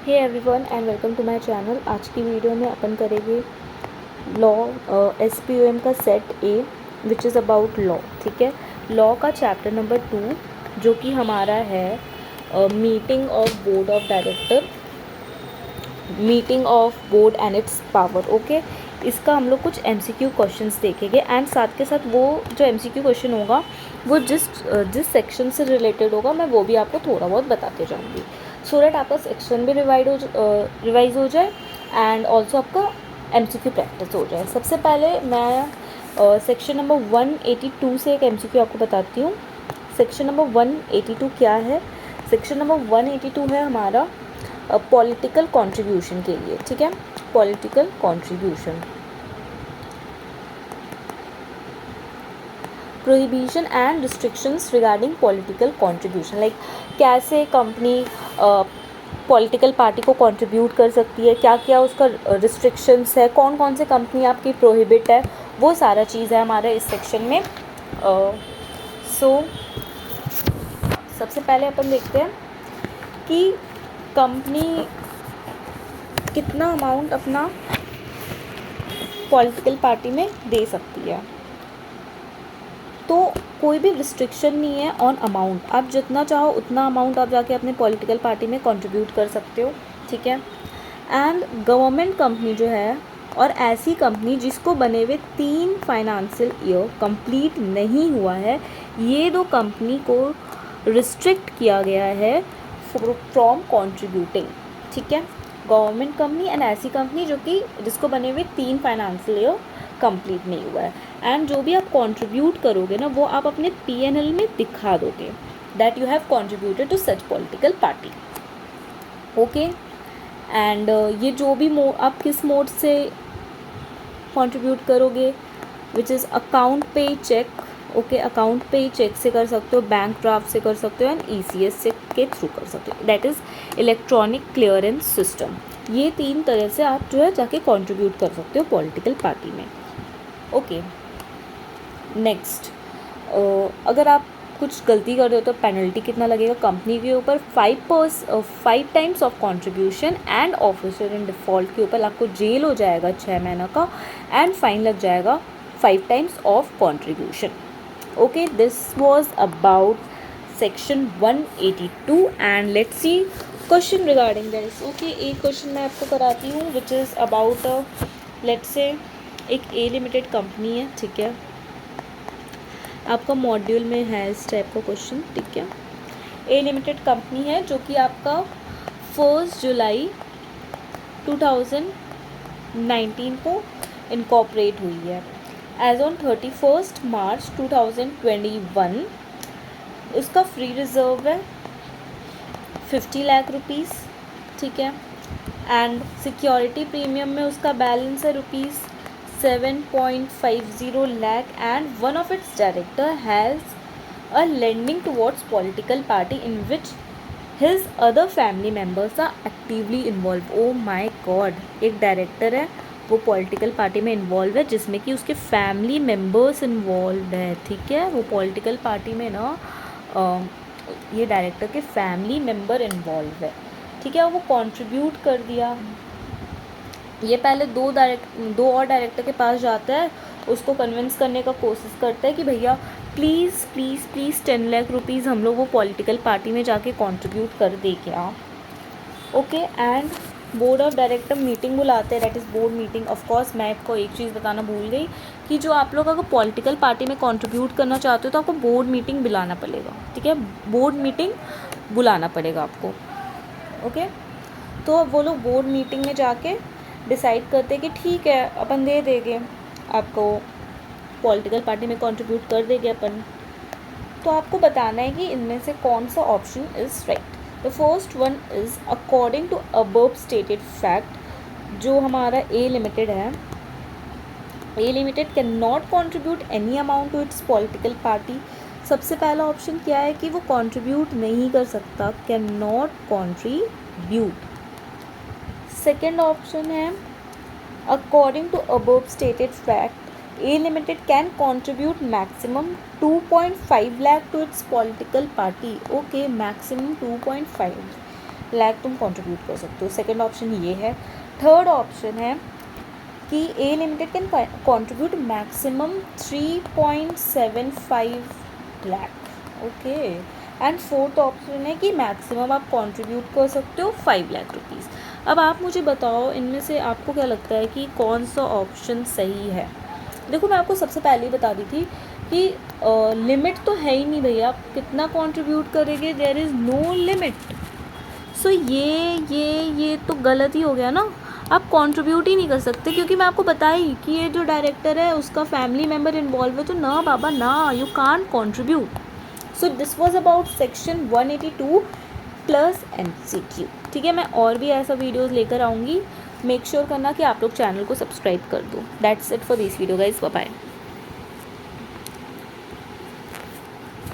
Hey everyone and welcome to my channel. आज की video में अपन करेंगे लॉ SPOM का set A which is about law. ठीक है, लॉ का चैप्टर नंबर 2 जो कि हमारा है meeting of board of director, meeting of board and it's power. Okay, इसका हम लोग कुछ MCQ क्वेश्चंस देखेंगे एंड साथ के साथ वो जो MCQ क्वेश्चन होगा वो जिस सेक्शन से रिलेटेड होगा मैं वो भी आपको थोड़ा बहुत बताते जाऊँगी, सो दैट आपका सेक्शन भी रिवाइज हो जाए एंड ऑल्सो आपका MCQ प्रैक्टिस हो जाए। सबसे पहले मैं सेक्शन नंबर 182 से एक MCQ आपको बताती हूँ। सेक्शन नंबर 182 क्या है? सेक्शन नंबर 182 है हमारा पॉलिटिकल कंट्रीब्यूशन के लिए। ठीक है, political contribution, prohibition and restrictions regarding political contribution, like कैसे कंपनी पॉलिटिकल पार्टी को कंट्रीब्यूट कर सकती है, क्या क्या उसका रिस्ट्रिक्शंस है, कौन कौन से कंपनी आपकी प्रोहिबिट है, वो सारा चीज़ है हमारे इस सेक्शन में। सबसे पहले अपन देखते हैं कि कंपनी कितना अमाउंट अपना पॉलिटिकल पार्टी में दे सकती है। तो कोई भी रिस्ट्रिक्शन नहीं है ऑन अमाउंट, आप जितना चाहो उतना अमाउंट आप जाके अपने पॉलिटिकल पार्टी में कंट्रीब्यूट कर सकते हो। ठीक है, एंड गवर्नमेंट कंपनी जो है और ऐसी कंपनी जिसको बने हुए 3 फाइनेंशियल ईयर कंप्लीट नहीं हुआ है, ये दो कंपनी को रिस्ट्रिक्ट किया गया है फ्रॉम कंट्रीब्यूटिंग। ठीक है, गवर्नमेंट कंपनी एंड ऐसी कंपनी जो कि जिसको बने हुए 3 फाइनेंशियल ईयर कंप्लीट नहीं हुआ है, एंड जो भी आप कंट्रीब्यूट करोगे ना वो आप अपने P&L में दिखा दोगे that you have contributed to such political party. Okay, and ये जो भी आप किस मोड से कंट्रीब्यूट करोगे, which is account payee cheque. Okay, account payee cheque से कर सकते हो, बैंक ड्राफ्ट से कर सकते हो एंड ECS से के थ्रू कर सकते हो, that is electronic clearance system. ये 3 तरह से आप जो है जाके कंट्रीब्यूट कर सकते हो पॉलिटिकल पार्टी में। ओके, नेक्स्ट, अगर आप कुछ गलती कर रहे हो तो पेनल्टी कितना लगेगा कंपनी के ऊपर? 5 times of contribution and officer in default के ऊपर आपको जेल हो जाएगा 6 महीना का एंड फाइन लग जाएगा 5 times of contribution. Okay, this was about section 182 and let's see question regarding this. Okay, एक क्वेश्चन मैं आपको कराती हूँ विच इज़ अबाउट लेट्स से एक A लिमिटेड कंपनी है। ठीक है, आपका मॉड्यूल में है इस टाइप का क्वेश्चन। ठीक है, A लिमिटेड कंपनी है जो कि आपका 1 जुलाई 2019 को इनकॉर्पोरेट हुई है। एज ऑन 31 मार्च 2021 इसका फ्री रिजर्व है 50 लाख रुपीज़। ठीक है, एंड सिक्योरिटी प्रीमियम में उसका बैलेंस है rupees 7.50 lakh and one of its director has a lending towards political party in which his other family members are actively involved। oh my god, एक director है वो political party में involve है जिसमें कि उसके फैमिली मेम्बर्स इन्वॉल्व है। ठीक है, वो पॉलिटिकल पार्टी में ना ये डायरेक्टर के फैमिली मेम्बर इन्वॉल्व है। ठीक है, वो कंट्रीब्यूट कर दिया। ये पहले दो और डायरेक्टर के पास जाता है, उसको कन्विंस करने का कोशिश करता है कि भैया please please please 10 lakh rupees हम लोग वो पॉलिटिकल पार्टी में जाके कंट्रीब्यूट कर दे क्या। Okay, and board of director meeting बुलाते हैं, that is board meeting. Of course मैं आपको एक चीज़ बताना भूल गई कि जो आप लोग अगर पॉलिटिकल पार्टी में कंट्रीब्यूट करना चाहते हो तो आपको बोर्ड मीटिंग बुलाना पड़ेगा। ठीक है, बोर्ड मीटिंग बुलाना पड़ेगा आपको। ओके, तो वो लोग बोर्ड मीटिंग में जाके डिसाइड करते हैं कि ठीक है अपन दे देंगे आपको, पॉलिटिकल पार्टी में कंट्रीब्यूट कर देंगे अपन। तो आपको बताना है कि इनमें से कौन सा option is right. The first one is according to above stated fact. जो हमारा A लिमिटेड है, A limited can not contribute any amount to its political party. सबसे पहला ऑप्शन क्या है कि वो कंट्रीब्यूट नहीं कर सकता, can not contribute. Second option है according to above stated fact A limited can contribute maximum 2.5 lakh to its political party. Okay, maximum 2.5 lakh तुम कंट्रीब्यूट कर सकते हो। सेकंड ऑप्शन ये है। थर्ड ऑप्शन है कि a limited can contribute maximum 3.75 lakh, okay. And fourth option है कि मैक्सिमम आप कंट्रीब्यूट कर सकते हो 5 लाख रुपीज़। अब आप मुझे बताओ इनमें से आपको क्या लगता है कि कौन सा ऑप्शन सही है। देखो मैं आपको सबसे पहले ही बता दी थी कि लिमिट तो है ही नहीं भैया, आप कितना कंट्रीब्यूट करेंगे, देयर इज़ नो लिमिट। सो ये तो गलत ही हो गया ना, आप कंट्रीब्यूट ही नहीं कर सकते, क्योंकि मैं आपको बताई कि ये जो डायरेक्टर है उसका फैमिली मेम्बर इन्वॉल्व है, तो ना बाबा ना, you can't contribute. So this was about section 182 plus MCQ। ठीक है, मैं और भी ऐसा वीडियोज़ लेकर आऊँगी। मेक श्योर करना कि आप लोग चैनल को सब्सक्राइब कर दो। That's it for this video guys, bye bye.